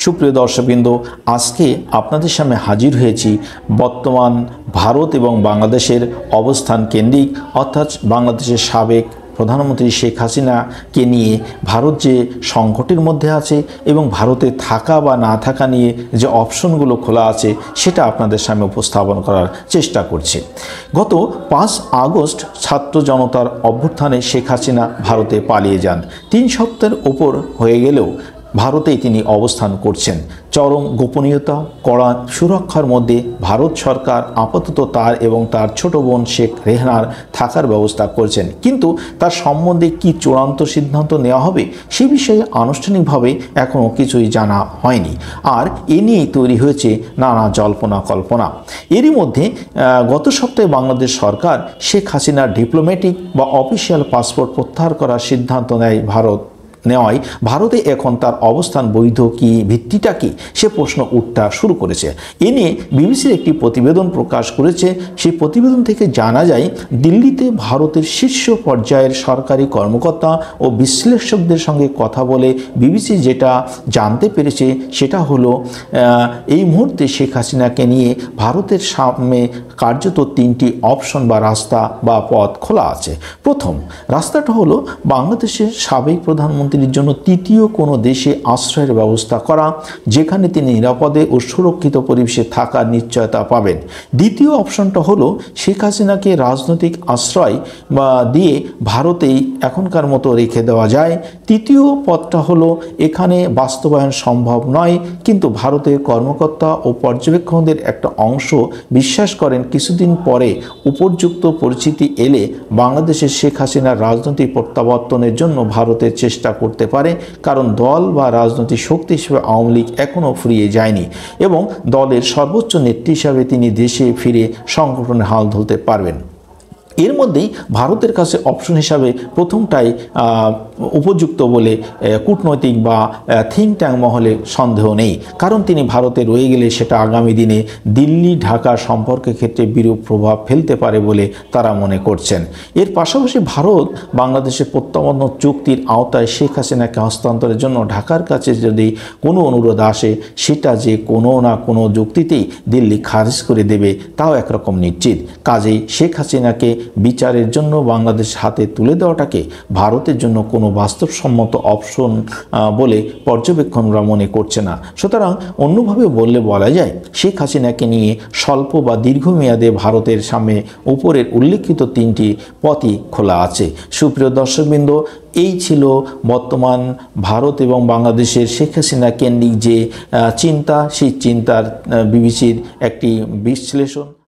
সুপ্রিয় দর্শকবৃন্দ, আজকে আপনাদের সামনে হাজির হয়েছি বর্তমান ভারত এবং বাংলাদেশের অবস্থান কেন্দ্রিক, অর্থাৎ বাংলাদেশের সাবেক প্রধানমন্ত্রী শেখ হাসিনাকে নিয়ে ভারত যে সংকটের মধ্যে আছে এবং ভারতে থাকা বা না থাকা নিয়ে যে অপশনগুলো খোলা আছে সেটা আপনাদের সামনে উপস্থাপন করার চেষ্টা করছি। গত 5 আগস্ট ছাত্র জনতার অভ্যুত্থানে শেখ হাসিনা ভারতে পালিয়ে যান। 3 সপ্তাহের ওপর হয়ে গেলেও ভারতেই তিনি অবস্থান করছেন। চরম গোপনীয়তা, কড়া সুরক্ষার মধ্যে ভারত সরকার আপাতত তার এবং তার ছোট বোন শেখ রেহানার থাকার ব্যবস্থা করছেন, কিন্তু তার সম্বন্ধে কি চূড়ান্ত সিদ্ধান্ত নেওয়া হবে সে বিষয়ে আনুষ্ঠানিকভাবে এখনও কিছুই জানা হয়নি। আর এ নিয়েই তৈরি হয়েছে নানা জল্পনা কল্পনা। এরই মধ্যে গত সপ্তাহে বাংলাদেশ সরকার শেখ হাসিনার ডিপ্লোম্যাটিক বা অফিসিয়াল পাসপোর্ট প্রত্যাহার করার সিদ্ধান্ত নেয়। নেওয়ায় ভারতে এখন তার অবস্থান বৈধ কি, ভিত্তিটা কি, সে প্রশ্ন উঠতে শুরু করেছে। এ নিয়ে বিবিসির একটি প্রতিবেদন প্রকাশ করেছে। সেই প্রতিবেদন থেকে জানা যায়, দিল্লিতে ভারতের শীর্ষ পর্যায়ের সরকারি কর্মকর্তা ও বিশ্লেষকদের সঙ্গে কথা বলে বিবিসি যেটা জানতে পেরেছে সেটা হলো এই মুহূর্তে শেখ হাসিনাকে নিয়ে ভারতের সামনে কার্যত 3টি অপশন বা রাস্তা বা পথ খোলা আছে। প্রথম রাস্তাটা হলো বাংলাদেশের সাবেক প্রধানমন্ত্রীর জন্য তৃতীয় কোনো দেশে আশ্রয়ের ব্যবস্থা করা, যেখানে তিনি নিরাপদে ও সুরক্ষিত পরিবেশে থাকার নিশ্চয়তা পাবেন। দ্বিতীয় অপশনটা হলো শেখ হাসিনাকে রাজনৈতিক আশ্রয় দিয়ে ভারতেই এখনকার মতো রেখে দেওয়া যায়। তৃতীয় পথটা হলো এখানে বাস্তবায়ন সম্ভব নয়, কিন্তু ভারতের কর্মকর্তা ও পর্যবেক্ষকদের একটা অংশ বিশ্বাস করেন কিছুদিন পরে উপযুক্ত পরিস্থিতি এলে বাংলাদেশের শেখ হাসিনার রাজনৈতিক প্রত্যাবর্তনের জন্য ভারতের চেষ্টা করতে পারে, কারণ দল বা রাজনৈতিক শক্তি হিসেবে আওয়ামী লীগ এখনও ফুরিয়ে যায়নি এবং দলের সর্বোচ্চ নেত্রী হিসাবে তিনি দেশে ফিরে সংগঠনের হাল ধরতে পারবেন। এর মধ্যেই ভারতের কাছে অপশন হিসাবে প্রথমটাই উপযুক্ত বলে কূটনৈতিক বা থিঙ্ক ট্যাঙ্ক মহলে সন্দেহ নেই, কারণ তিনি ভারতে রয়ে গেলে সেটা আগামী দিনে দিল্লি ঢাকা সম্পর্কের ক্ষেত্রে বিরূপ প্রভাব ফেলতে পারে বলে তারা মনে করছেন। এর পাশাপাশি ভারত বাংলাদেশের প্রত্যাবর্তন চুক্তির আওতায় শেখ হাসিনাকে হস্তান্তরের জন্য ঢাকার কাছে যদি কোনো অনুরোধ আসে, সেটা যে কোনো না কোনো যুক্তিতেই দিল্লি খারিজ করে দেবে তাও একরকম নিশ্চিত। কাজেই শেখ হাসিনাকে বিচারের জন্য বাংলাদেশ হাতে তুলে দেওয়াটাকে ভারতের জন্য কোনো বাস্তবসম্মত অপশন বলে পর্যবেক্ষণরা মনে করছে না। সুতরাং অন্যভাবে বললে বলা যায়, শেখ হাসিনাকে নিয়ে স্বল্প বা দীর্ঘমেয়াদে ভারতের সামনে উপরের উল্লেখিত 3টি পথই খোলা আছে। সুপ্রিয় দর্শকবৃন্দ, এই ছিল বর্তমান ভারত এবং বাংলাদেশের শেখ হাসিনা কেন্দ্রিক যে চিন্তা, সেই চিন্তার বিবিসির একটি বিশ্লেষণ।